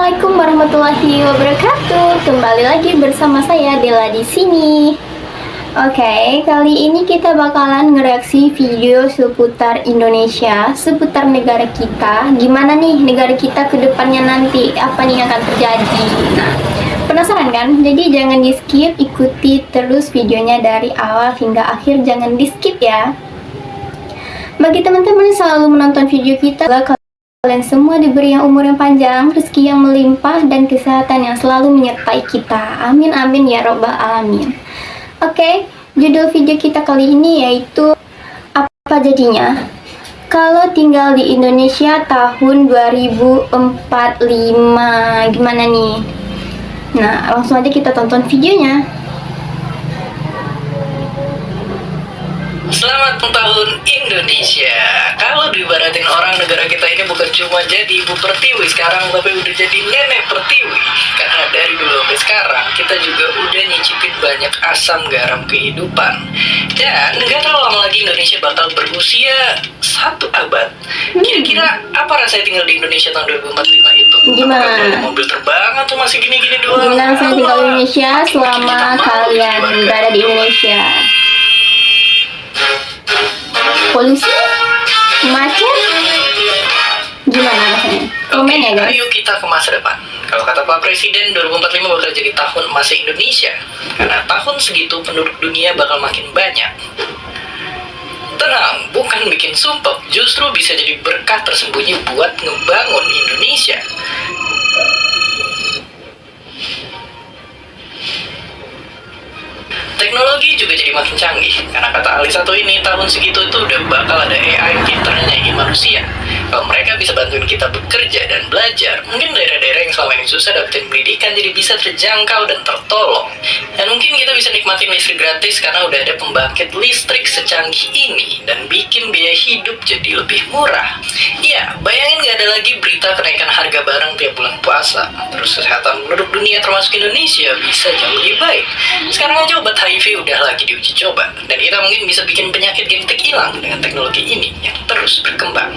Assalamualaikum warahmatullahi wabarakatuh. Kembali lagi bersama saya Della di sini. Oke, kali ini kita bakalan ngereaksi video seputar Indonesia, seputar negara kita. Gimana nih negara kita ke depannya nanti? Apa nih yang akan terjadi? Nah, penasaran kan? Jadi jangan di skip, ikuti terus videonya dari awal hingga akhir. Jangan di skip ya. Bagi teman-teman yang selalu menonton video kita, kalian semua diberi yang umur yang panjang, rezeki yang melimpah, dan kesehatan yang selalu menyertai kita. Amin amin ya robbal alamin. Oke, judul video kita kali ini yaitu apa jadinya kalau tinggal di Indonesia tahun 2045. Gimana nih? Nah, langsung aja kita tonton videonya. Selamat ulang tahun Indonesia. Kalau diibaratin orang, negara kita ini bukan cuma jadi Ibu Pertiwi sekarang, tapi udah jadi Nenek Pertiwi. Karena dari dulu sampai sekarang kita juga udah nyicipin banyak asam garam kehidupan. Dan nggak terlalu lama lagi Indonesia bakal berusia 1 abad. Kira-kira apa rasanya tinggal di Indonesia tahun 2045 itu? Gimana? Apakah ada mobil terbang atau masih gini-gini doang? Gimana rasanya tinggal di Indonesia selama kalian berada di Indonesia? Polusi, macet, gimana rasanya? Komen ya guys. Ayo kita ke masa depan. Kalau kata Pak Presiden, 2045 bakal jadi tahun emas Indonesia. Karena tahun segitu penduduk dunia bakal makin banyak. Tenang, bukan bikin sumpah, justru bisa jadi berkah tersembunyi buat ngebangun Indonesia. Teknologi juga jadi makin canggih, karena kata ahli satu ini, tahun segitu itu udah bakal ada AI yang pintar nyanyi manusia. Kalau mereka bisa bantuin kita bekerja dan belajar, mungkin daerah-daerah yang selama ini susah dapetin pendidikan jadi bisa terjangkau dan tertolong. Dan mungkin kita bisa nikmatin listrik gratis karena udah ada pembangkit listrik secanggih ini, dan bikin biaya hidup jadi lebih murah. Iya, bayangin gak ada lagi berita kenaikan harga barang tiap bulan puasa. Terus kesehatan penduduk dunia termasuk Indonesia bisa jauh lebih baik. Sekarang aja obat HIV udah lagi diuji coba, dan kita mungkin bisa bikin penyakit genetik hilang dengan teknologi ini yang terus berkembang.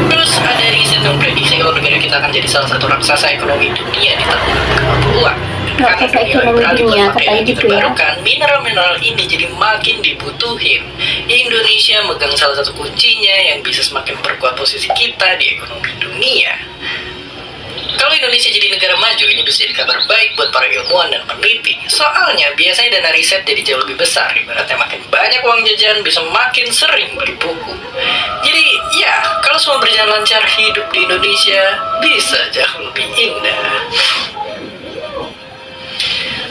Terus ada riset yang prediksi kalau negara kita akan jadi salah satu raksasa ekonomi dunia di tahun 2040-an. Raksasa ekonomi dunia, katanya gitu ya. Mineral-mineral ini jadi makin dibutuhin. Indonesia megang salah satu kuncinya yang bisa semakin perkuat posisi kita di ekonomi dunia. Kalau Indonesia jadi negara maju, ini bisa jadi kabar baik buat para ilmuwan dan peneliti. Soalnya biasanya dana riset jadi jauh lebih besar. Ibaratnya makin banyak uang jajan, bisa makin sering beli buku. Jadi ya, kalau semua berjalan lancar, hidup di Indonesia bisa jauh lebih indah.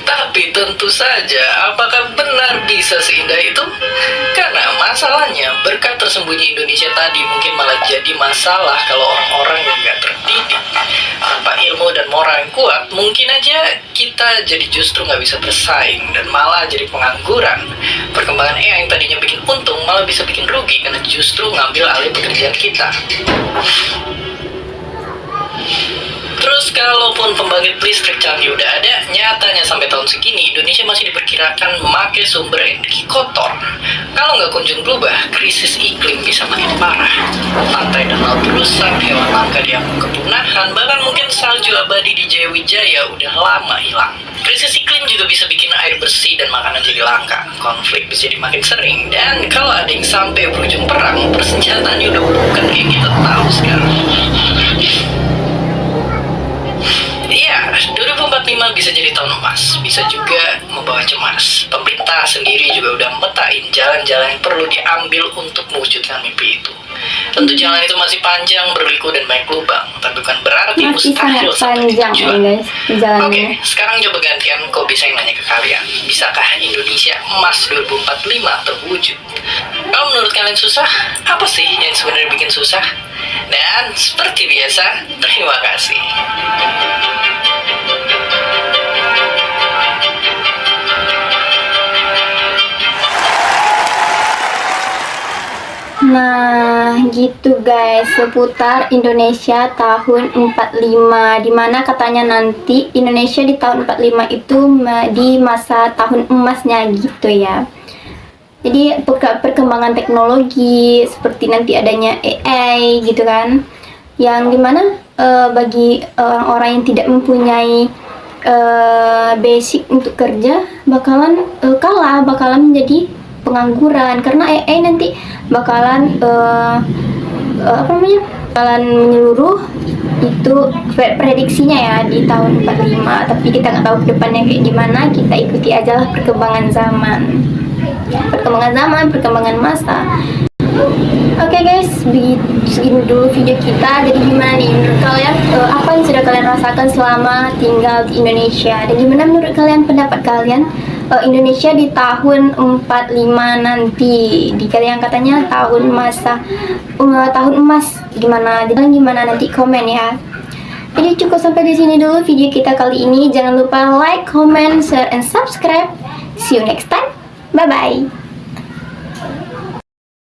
Tapi tentu saja, apakah benar bisa seindah itu? Karena masalahnya, berkat tersembunyi Indonesia tadi mungkin malah jadi masalah kalau orang-orang yang nggak terdidik. Tanpa ilmu dan moral yang kuat, mungkin aja kita jadi justru nggak bisa bersaing dan malah jadi pengangguran. Perkembangan AI yang tadinya bikin untung malah bisa bikin rugi karena justru ngambil alih pekerjaan kita. Terus kalaupun pembangkit listrik canggih udah ada, nyatanya sampai tahun segini Indonesia masih diperkirakan memakai sumber energi kotor. Kalau nggak kunjung berubah, krisis iklim bisa makin parah. Pantai dan laut rusak, hewan langka dianggap kepunahan, bahkan mungkin salju abadi di Jaya Wijaya udah lama hilang. Krisis iklim juga bisa bikin air bersih dan makanan jadi langka. Konflik bisa jadi makin sering. Dan kalau ada yang sampai berujung perang, persenjataannya udah bukan kayak kita tahu sekarang. Iya, 2045 bisa jadi tahun emas, bisa juga membawa cemas. Pemerintah sendiri juga udah metain jalan-jalan yang perlu diambil untuk mewujudkan mimpi itu. Tentu jalan itu masih panjang, berliku, dan banyak lubang, tapi bukan berarti Masih mustahil sangat panjang ya guys jalannya. Oke, sekarang coba gantian kok bisa yang nanya ke kalian. Bisakah Indonesia emas 2045 terwujud? Kalau menurut kalian susah, apa sih yang sebenarnya bikin susah? Dan seperti biasa, terima kasih. Nah, gitu guys, seputar Indonesia tahun 45, dimana katanya nanti Indonesia di tahun 45 itu di masa tahun emasnya gitu ya. Jadi perkembangan teknologi seperti nanti adanya AI gitu kan, yang dimana bagi orang-orang yang tidak mempunyai basic untuk kerja bakalan bakalan menjadi pengangguran, karena AI nanti bakalan bakalan menyeluruh. Itu prediksinya ya di tahun 45, tapi kita nggak tahu ke depannya kayak gimana. Kita ikuti aja lah perkembangan perkembangan masa. Oke guys, segini dulu video kita. Jadi gimana nih menurut kalian, apa yang sudah kalian rasakan selama tinggal di Indonesia, dan gimana menurut kalian, pendapat kalian Indonesia di tahun 45 nanti, yang katanya tahun emas, gimana nanti, komen ya. Jadi cukup sampai di sini dulu video kita kali ini. Jangan lupa like, comment, share, and subscribe. See you next time. Bye bye.